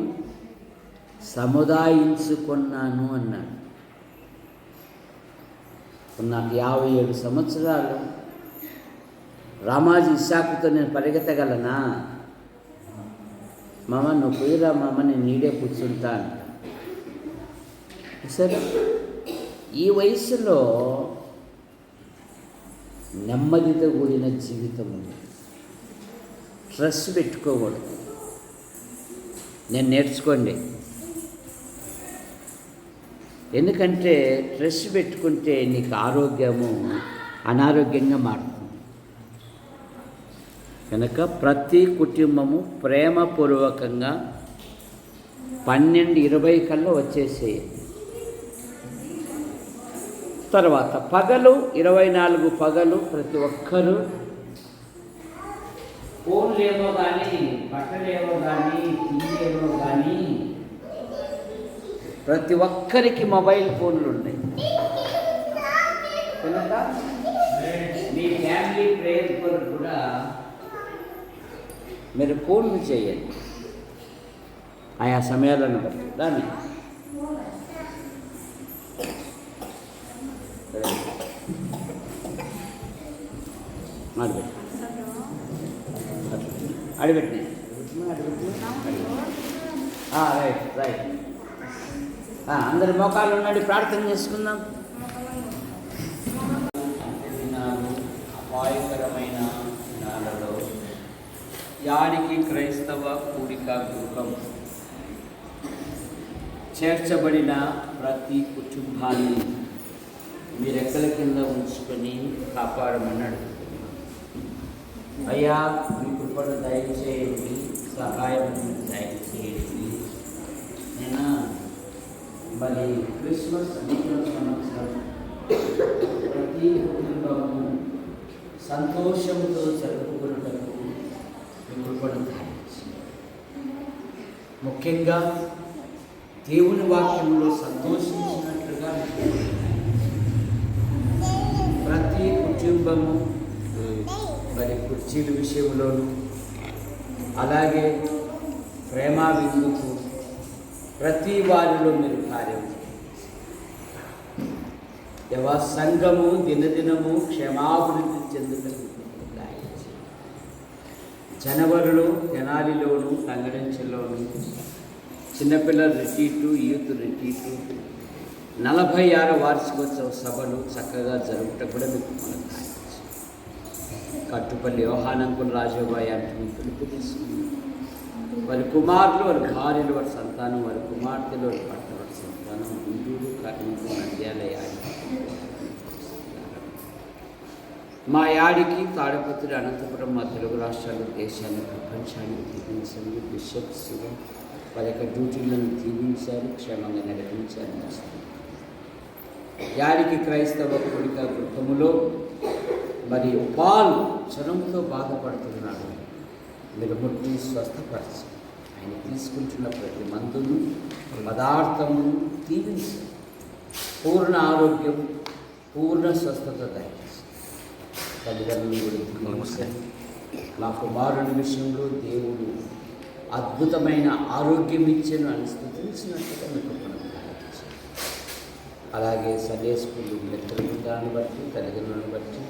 సముదాయించుకున్నాను అన్నాడు. నాకు 57 సంవత్సరాలు, రామాజీ ఇస్సాకుతో నేను పరిగెత్తగలనా? మామ నువ్వు పోయిరా మామ, నేను నీడే కూర్చుంటాను. సరే, ఈ వయసులో నెమ్మదితో కూడిన జీవితం ఉంది. స్ట్రెస్ పెట్టుకోకూడదు. నేను నేర్చుకోండి. ఎందుకంటే స్ట్రెస్ పెట్టుకుంటే నీకు ఆరోగ్యము అనారోగ్యంగా మారుతుంది. కనుక ప్రతి కుటుంబము ప్రేమపూర్వకంగా 12:20 కల్లా వచ్చేసేయండి. తర్వాత పగలు 24 పగలు ప్రతి ఒక్కరూ ఫోన్లేమో కానీ, బట్టలేమో కానీ, టీవీలేమో కానీ, ప్రతి ఒక్కరికి మొబైల్ ఫోన్లు ఉన్నాయి. కనుక మీ ఫ్యామిలీ ప్రేయర్ కొరకు కూడా మీరు ఫోన్లు చేయండి ఆయా సమయాలను బట్టి. దాన్ని అడిపెట్టి రైట్. అందరి మోకాలు ఉండండి, ప్రార్థన చేసుకుందాం. అపాయకరమైన దినాలలో యానికి క్రైస్తవ కూడిక గృహం చేర్చబడిన ప్రతి కుటుంబాన్ని మీ రెక్కల కింద ఉంచుకొని కాపాడమని అడుగుతున్నాను. అయ్యా, మీ కృపను దయచేయండి, సహాయం దయచేయండి. నేను మరి క్రిస్మస్ సంవత్సరం ప్రతి కుటుంబము సంతోషంతో జరుపుకున్నటకు మీ కృపను దయచేయండి. ముఖ్యంగా దేవుని వాక్యంలో సంతోషించినట్లుగా ప్రతి కుటుంబము మరి కుర్చీల విషయంలోనూ అలాగే ప్రేమ విందుకు ప్రతి వారిలో మీరు కార్యం దేవా సంఘము దినదినము క్షేమాభివృద్ధి చెందుతుంది. జనవరిలో తెనాలిలోను తంగడంచెల్లోను చిన్నపిల్లల రిట్రీటు యూత్ రిట్రీటు 46 వార్షికోత్సవ సభలు చక్కగా జరుగుట కూడా మీకు మనం కట్టుపల్లి యోహానంకుల రాజాబాయి అంటే మీకు పిలుపు తీసుకున్నారు. వారి కుమారులు వారి భార్యలు వారి సంతానం వారి కుమార్తెలు వారి భర్త వారి సంతానం గుంటూరు కర్నూలు నంద్యాల యాడి మా యాడికి తాడపత్రి అనంతపురం మా తెలుగు రాష్ట్రాలు దేశాన్ని ప్రపంచాన్ని దీవించండి. బిషప్స్గా వారి యొక్క డ్యూటీలను దీవించారు, క్షేమంగా నడిపించారు. యాడికి క్రైస్తవ కోరిక వృత్తములో మరి పాల్ జ్వరంతో బాధపడుతున్నాడు. మీరు ముట్టి స్వస్థపరచు. ఆయన తీసుకుంటున్న ప్రతి మందును పదార్థమును దీవించండి. పూర్ణ ఆరోగ్యం పూర్ణ స్వస్థత దయచేసి తల్లిదండ్రులు కూడా దీవించండి. మా కుమారుని విషయంలో దేవుడు అద్భుతమైన ఆరోగ్యం ఇచ్చాను అని స్థుతించినట్టుగా మీకు ప్రార్థించాను. అలాగే సండే స్కూల్ మిత్ర బృందాన్ని బట్టి తల్లిదండ్రులను బట్టి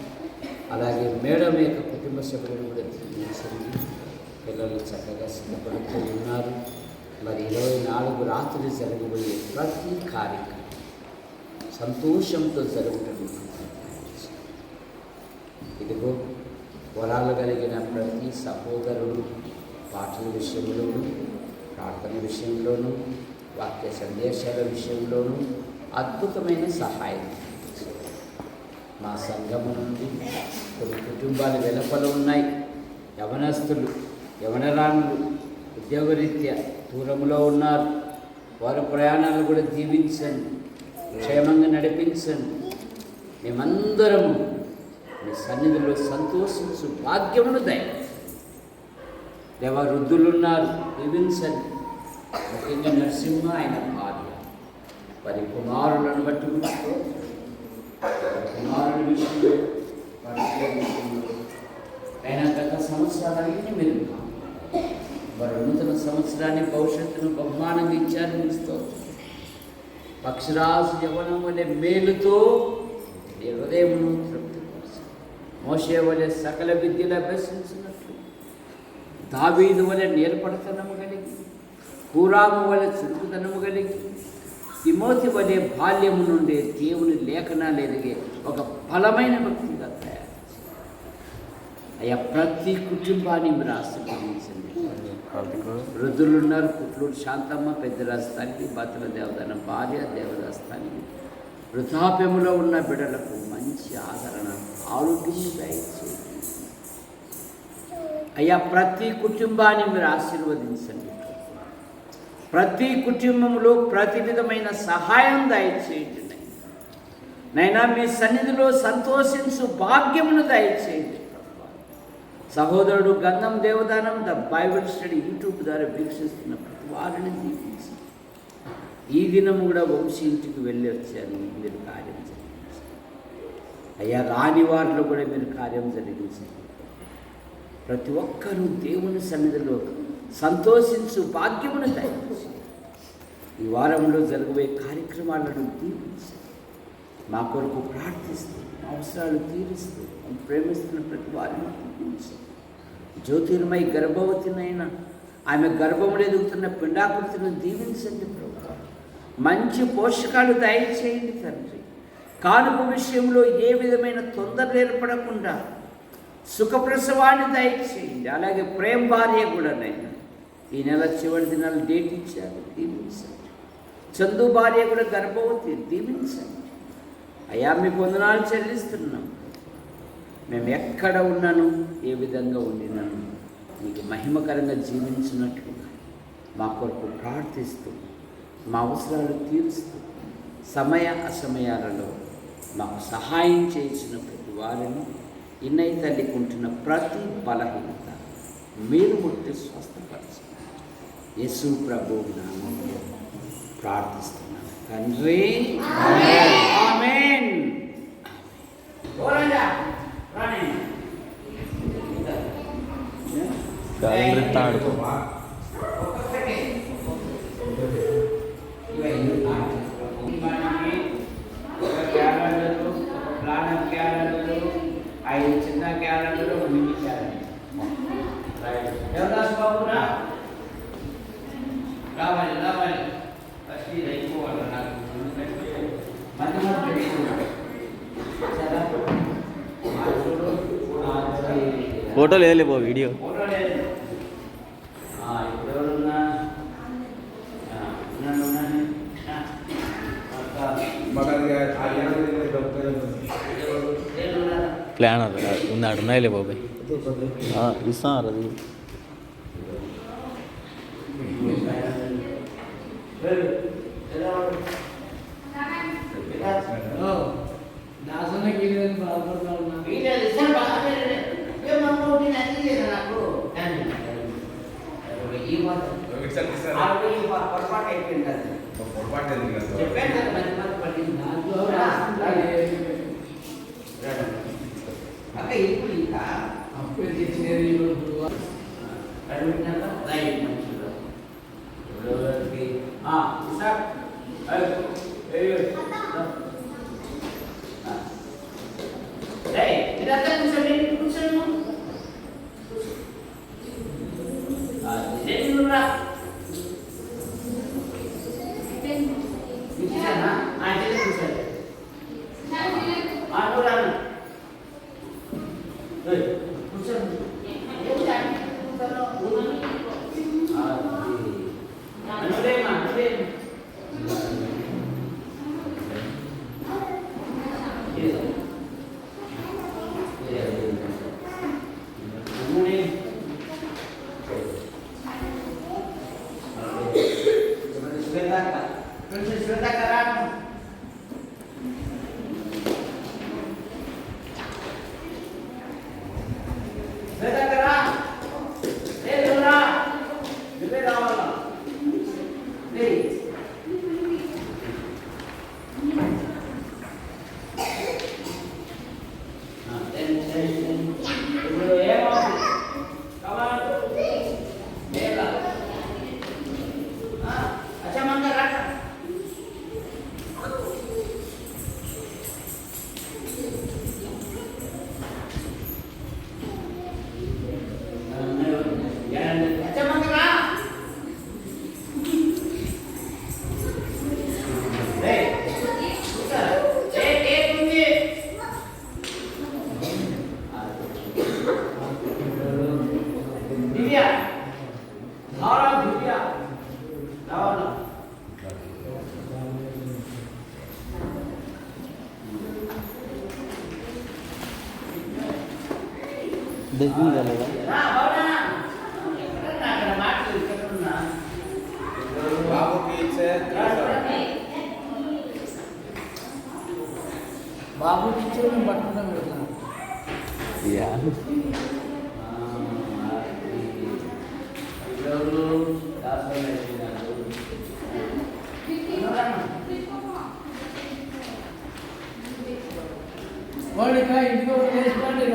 అలాగే మేడం యొక్క కుటుంబ సభ్యులను కూడా దీవించండి. పిల్లలు చక్కగా సిద్ధపడుతూ ఉన్నారు. మరి 24 రాత్రులు జరగబోయే ప్రతి కార్యక్రమం సంతోషంతో జరుగుతుంది. ఇదిగో వరాలు కలిగిన ప్రతి సహోదరుడు పాటల విషయంలోనూ ప్రార్థన విషయంలోనూ వాక్య సందేశాల విషయంలోనూ అద్భుతమైన సహాయం మా సంఘము నుండి కొన్ని కుటుంబాలు వెలుపల ఉన్నాయి. యవనస్తులు యవనరాణులు ఉద్యోగరీత్యా దూరంలో ఉన్నారు. వారి ప్రయాణాలు కూడా దీవించండి, క్షేమంగా నడిపించండి. మేమందరము మీ సన్నిధిలో సంతోషించు భాగ్యమును దయచేయండి. దేవా వృద్ధులున్నారు, దీవించండి. ముఖ్యంగా నరసింహ ఆయన భార్య వారి కుమారులను బట్టి కుమారుల విషయంలో అయినా గత సంవత్సరాలన్నీ మీరు వారి నూతన సంవత్సరాన్ని భవిష్యత్తును బహుమానంగా ఇచ్చారు. మీతో పక్షిరాజు యవనం వలె మేలుతో నీ హృదయమును తృప్తిపరచు. మోషే వలె సకల విద్యలు అభ్యసించినట్లు దావీదు వలె నేర్పడతనము కలిగి హూరాము వలె చురుకుతనము కలిగి తిమోతి వలె బాల్యము నుండి దేవుని లేఖనాలు ఎదిగే ఒక బలమైన భక్తిగా తయారు. అయ్యా ప్రతి కుటుంబాన్ని మీరు ఆశీర్వదించండి. వృద్ధులున్నారు, కుట్లూరు శాంతమ్మ, పెద్దరాజు తల్లి, బతుల దేవదన భార్య, దేవదాస్ తల్లి. వృద్ధాప్యములో ఉన్న బిడ్డలకు మంచి ఆదరణ ఆరోగ్యం దయచేయండి. అయ్యా ప్రతి కుటుంబాన్ని మీరు ఆశీర్వదించండి. ప్రతి కుటుంబంలో ప్రతి విధమైన సహాయం దయచేయండి. నైనా మీ సన్నిధిలో సంతోషించు భాగ్యమును దయచేయండి. సహోదరుడు గంధం Devadanam the Bible study YouTube ద్వారా వీక్షిస్తున్న ప్రతి వారిని దీవించి ఈ దినం కూడా వంశీ ఇంటికి వెళ్ళి వచ్చాను. మీరు కార్యం జరిగించండి. అయ్యా రాని వారిలో కూడా మీరు కార్యం జరిగించండి. ప్రతి ఒక్కరూ దేవుని సన్నిధిలో సంతోషించు భాగ్యమును దయచేసి ఈ వారంలో జరగబోయే కార్యక్రమాలను దీవించి మా కొరకు ప్రార్థిస్తూ అవసరాలు తీరుస్తూ ప్రేమిస్తున్న ప్రతి వారిని దీవించి జ్యోతిర్మయ గర్భవతినైనా ఆమె గర్భములు ఎదుగుతున్న పిండాకృతిని దీవించండి ప్రభువా. మంచి పోషకాలు దయచేయండి తండ్రి. కానుక విషయంలో ఏ విధమైన తొందరలు ఏర్పడకుండా సుఖప్రసవాన్ని దయచేయండి. అలాగే ప్రేమ భార్య కూడానైనా ఈ నెల చివరి దినాలు డేట్ ఇచ్చారు, దీవించండి. చందు భార్య కూడా గర్భవతి, దీవించండి. అయ్యా మీకు వందనాలు చెల్లిస్తున్నాం. మేము ఎక్కడ ఉన్నాను, ఏ విధంగా ఉండినాను మీకు మహిమకరంగా జీవించినట్లుగా మా కొరకు ప్రార్థిస్తూ మా అవసరాలు తీరుస్తూ సమయ అసమయాలలో మాకు సహాయం చేసిన ప్రతి వారిని ఇన్నై తల్లికుంటున్న ప్రతి బలహీనత మీరు ముట్టి స్వస్థపరచండి. యేసు ప్రభు నామములో ప్రార్థిస్తున్నాను తండ్రి. ఆమేన్. ఐదు చిన్న క్యాలెండర్లు ముగించారు. దేవదాస్ బాబు రావాలి ఫస్ట్ ఇది అయిపోవాలి. నాకు మధ్య ఫోటో లేదు బాబు, వీడియో. ఫోటో లేదు. ఇప్పుడు ఎవరున్నా ప్లాన్ ఉన్నాడు, ఉన్నాయిలే బాబాయ్. ఇస్తాను అది. పొరపాటు అయిపోయింది. చెప్పాను కదా మంచి మంచి పడింది అక్క. ఇప్పుడు ఇంకా అప్పుడు తెచ్చినది రైట్ మంచిగా ఇదంతా కూర్చోండి కూర్చోండి. డస్ట్బిన్ కాలేదా? బాబు టీచర్ పట్టుకుంటాం కదా. వాడికా ఇంటికి ఒకటి వేసుకోండి.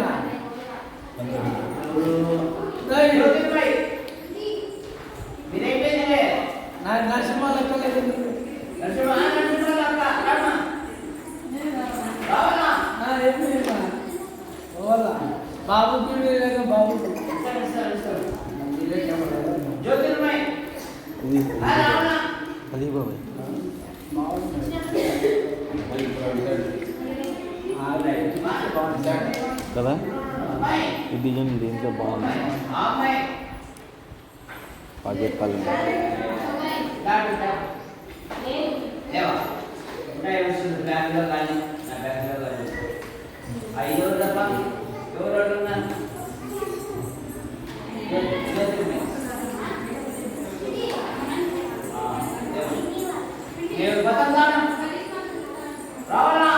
నరసింహ లెక్కలేదు. బాబు బాబు అది బాబాయ్ కదా. ఈ డిజైన్ దీంట్లో బాగుంది. పాకెట్ కాలం రావాలా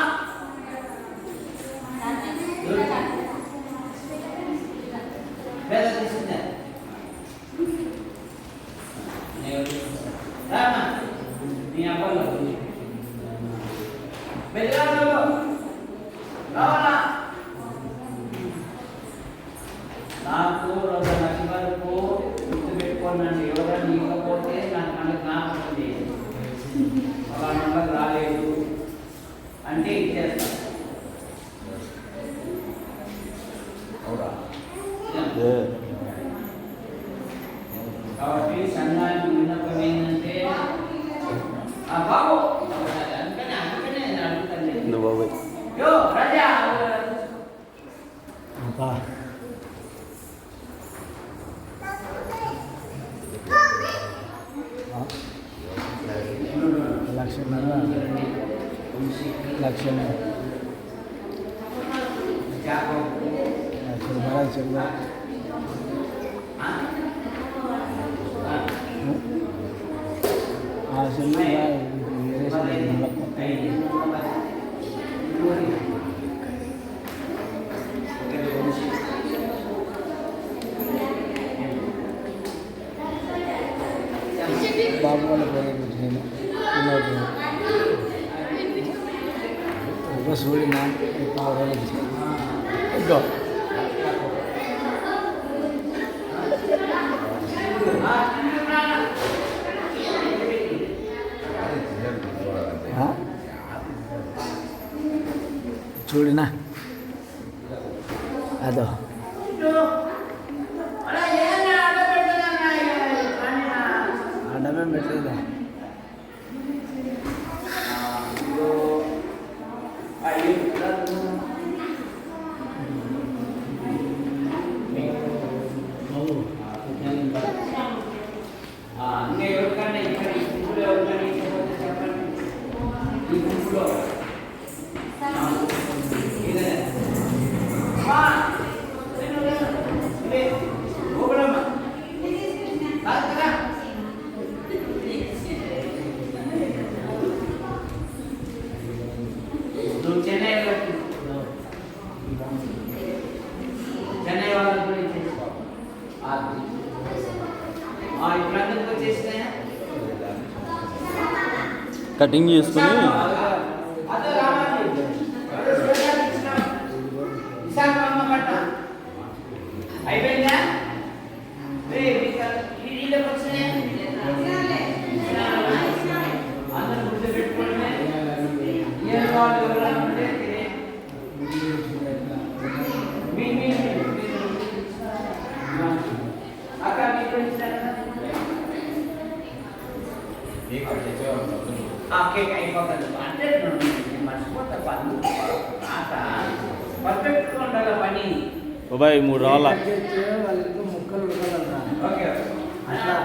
నాకు రోజు లక్ష వరకు గుర్తుపెట్టుకోండి. ఎవరైనా ఇవ్వకపోతే నాకు మనకు జ్ఞాపకం చేయండి. అలా నెంబర్ రాలేదు అంటే ఇచ్చేస్తాను. కాబట్టి సంఘానికి విన్నపం ఏంటంటే బాబు అందుకనే నేను అడుగుతాను. బాబాయ్ యో రాజా బాబు వాళ్ళ పేరు నేను ఒక సూడిన ఇదో చూడినా అదో అడమే పెట్టలేదా ఎవరికన్నా ఇక్కడ ఈ గుంపులో ఎవరికన్నా ఇకపోతే చెప్పండి. ఈ గుంపులో చెన్నై వాళ్ళ గురించి ఇప్పుడు అందరికి వచ్చేసినాయా? కటింగ్ చేసుకుని అయిపోయిందా? వీళ్ళకి వచ్చినాయా? అందరూ గుర్తుపెట్టుకోండి. ఏ వాళ్ళు ఎవరైనా ఉంటే అక్క మీకు కేక్ అయిపోతుంది అంటే మర్చిపోతా పని పర్ఫెక్ట్గా ఉండాలి పని. బాబాయ్ 3 రావాలా? వాళ్ళకి ముక్కలు ఉడకాలన్నా ఓకే అట్లా